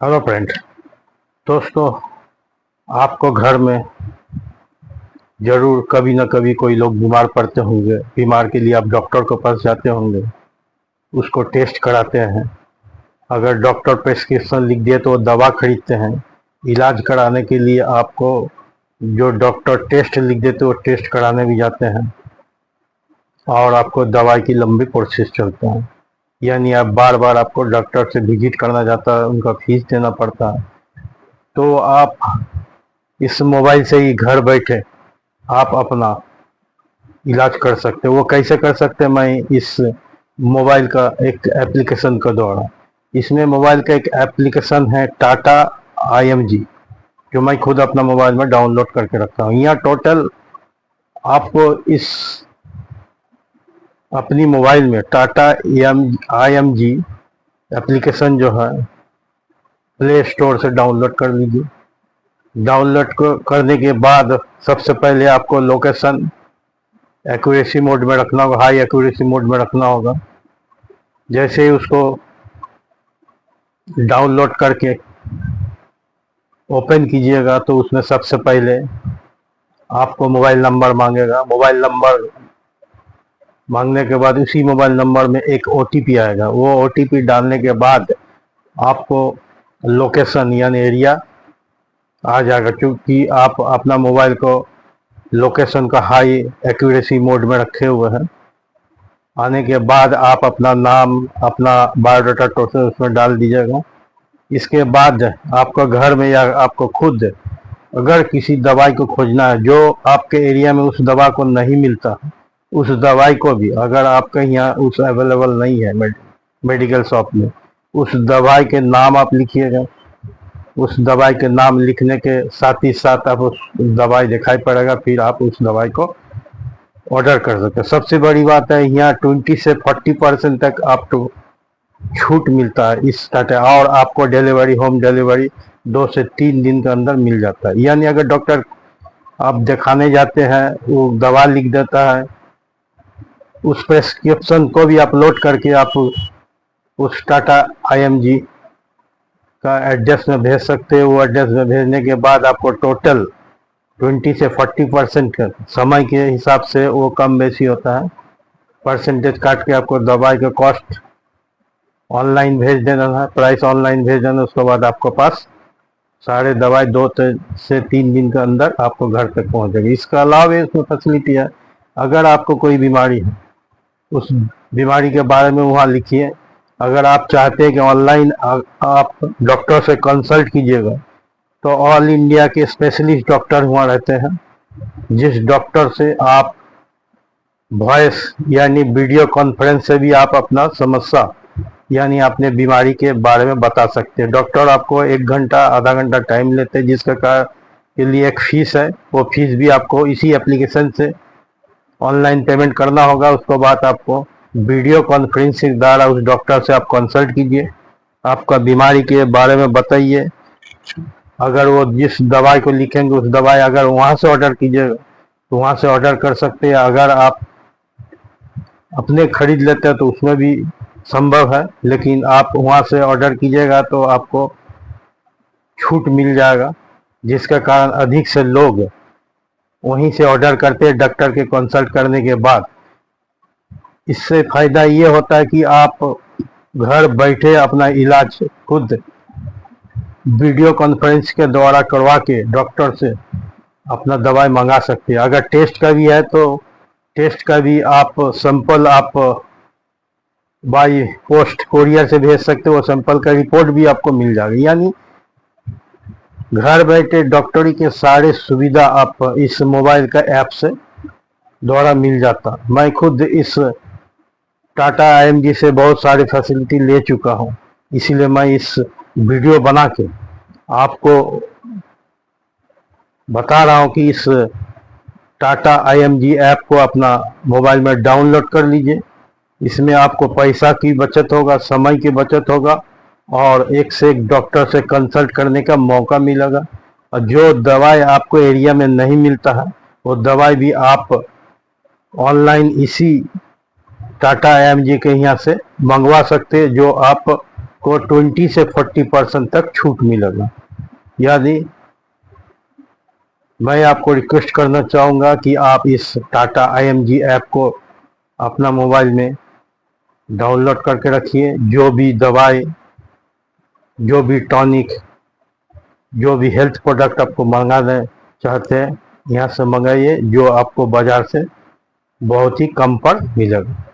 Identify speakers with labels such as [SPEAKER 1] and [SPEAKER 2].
[SPEAKER 1] Hello friend. दोस्तों, आपको घर में ज़रूर कभी ना कभी कोई लोग बीमार पड़ते होंगे। बीमार के लिए आप डॉक्टर के पास जाते होंगे, उसको टेस्ट कराते हैं। अगर डॉक्टर प्रेस्क्रिप्शन लिख दिए तो वो दवा खरीदते हैं। इलाज कराने के लिए आपको जो डॉक्टर टेस्ट लिख देते वो टेस्ट कराने भी जाते हैं, और आपको दवाई की लंबी प्रोसेस चलता है। यानी आप बार बार आपको डॉक्टर से विजिट करना जाता है, उनका फीस देना पड़ता है। तो आप इस मोबाइल से ही घर बैठे आप अपना इलाज कर सकते हो। वो कैसे कर सकते हैं? मैं इस मोबाइल का एक एप्लीकेशन के द्वारा, इसमें मोबाइल का एक एप्लीकेशन है टाटा IMG, जो मैं खुद अपना मोबाइल में डाउनलोड करके रखा हूँ। यहाँ टोटल आपको इस अपनी मोबाइल में टाटा IMG एप्लीकेशन जो है प्ले स्टोर से डाउनलोड कर लीजिए। डाउनलोड करने के बाद सबसे पहले आपको लोकेशन एक्यूरेसी मोड में रखना होगा, हाई एक्यूरेसी मोड में रखना होगा। जैसे ही उसको डाउनलोड करके ओपन कीजिएगा तो उसमें सबसे पहले आपको मोबाइल नंबर मांगेगा। मोबाइल नंबर मांगने के बाद उसी मोबाइल नंबर में एक OTP आएगा। वो OTP डालने के बाद आपको लोकेशन यानी एरिया आ जाएगा। क्योंकि आप अपना मोबाइल को लोकेशन का हाई एक्यूरेसी मोड में रखे हुए हैं। आने के बाद आप अपना नाम, अपना बायोडाटा टोटल उसमें डाल दीजिएगा। इसके बाद आपको घर में या आपको खुद अगर किसी दवाई को खोजना है जो आपके एरिया में उस दवा को नहीं मिलता, उस दवाई को भी अगर आपके यहाँ उस अवेलेबल नहीं है मेडिकल शॉप में, उस दवाई के नाम आप लिखिएगा। उस दवाई के नाम लिखने के साथ ही साथ आप उस दवाई दिखाई पड़ेगा, फिर आप उस दवाई को ऑर्डर कर सकते हैं। सबसे बड़ी बात है, यहाँ 20 से 40% तक आपको छूट मिलता है इस टाटा, और आपको डिलीवरी, होम डिलीवरी 2 से 3 दिन के अंदर मिल जाता है। यानी अगर डॉक्टर आप दिखाने जाते हैं, वो दवा लिख देता है, उस प्रेस्क्रिप्शन को भी अपलोड करके आप उस टाटा IMG का एड्रेस में भेज सकते हो। वो एड्रेस में भेजने के बाद आपको टोटल 20 से 40% का समय के हिसाब से वो कम बेसी होता है, परसेंटेज काट के आपको दवाई का कॉस्ट ऑनलाइन भेज देना है, प्राइस ऑनलाइन भेज देना। उसके बाद आपको पास सारे दवाई 2 से 3 दिन के अंदर आपको घर तक पहुंच जाएगी। इसका अलावा इसमें फैसिलिटी है, अगर आपको कोई बीमारी है उस बीमारी के बारे में वहाँ लिखिए। अगर आप चाहते हैं कि ऑनलाइन आप डॉक्टर से कंसल्ट कीजिएगा, तो ऑल इंडिया के स्पेशलिस्ट डॉक्टर वहाँ रहते हैं, जिस डॉक्टर से आप वॉइस यानी वीडियो कॉन्फ्रेंस से भी आप अपना समस्या यानी अपने बीमारी के बारे में बता सकते हैं। डॉक्टर आपको 1 घंटा आधा घंटा टाइम लेते हैं, जिसका के लिए एक फीस है। वो फीस भी आपको इसी एप्लीकेशन से ऑनलाइन पेमेंट करना होगा। उसके बाद आपको वीडियो कॉन्फ्रेंसिंग के द्वारा उस डॉक्टर से आप कंसल्ट कीजिए, आपका बीमारी के बारे में बताइए। अगर वो जिस दवाई को लिखेंगे उस दवाई अगर वहाँ से ऑर्डर कीजिएगा तो वहाँ से ऑर्डर कर सकते हैं। अगर आप अपने खरीद लेते हैं तो उसमें भी संभव है, लेकिन आप वहाँ से ऑर्डर कीजिएगा तो आपको छूट मिल जाएगा, जिसके कारण अधिक से लोग वहीं से ऑर्डर करते हैं डॉक्टर के कंसल्ट करने के बाद। इससे फायदा ये होता है कि आप घर बैठे अपना इलाज खुद वीडियो कॉन्फ्रेंस के द्वारा करवा के डॉक्टर से अपना दवाई मंगा सकते हैं। अगर टेस्ट का भी है तो टेस्ट का भी आप सैंपल आप बाई पोस्ट कोरियर से भेज सकते हो, सैंपल का रिपोर्ट भी आपको मिल जाएगा। यानी घर बैठे डॉक्टरी के सारे सुविधा आप इस मोबाइल का ऐप से द्वारा मिल जाता। मैं खुद इस टाटा IMG से बहुत सारी फैसिलिटी ले चुका हूँ, इसीलिए मैं इस वीडियो बना के आपको बता रहा हूँ कि इस टाटा IMG ऐप को अपना मोबाइल में डाउनलोड कर लीजिए। इसमें आपको पैसा की बचत होगा, समय की बचत होगा, और एक से एक डॉक्टर से कंसल्ट करने का मौका मिलेगा। और जो दवाई आपको एरिया में नहीं मिलता है वो दवाई भी आप ऑनलाइन इसी टाटा IMG के यहाँ से मंगवा सकते हैं, जो आप आपको 20 से 40% तक छूट मिलेगा। यदि मैं आपको रिक्वेस्ट करना चाहूँगा कि आप इस टाटा IMG ऐप को अपना मोबाइल में डाउनलोड करके रखिए। जो भी दवाई, जो भी टॉनिक, जो भी हेल्थ प्रोडक्ट आपको मंगाना चाहते हैं यहाँ से मंगाइए, जो आपको बाज़ार से बहुत ही कम पर मिलेगा।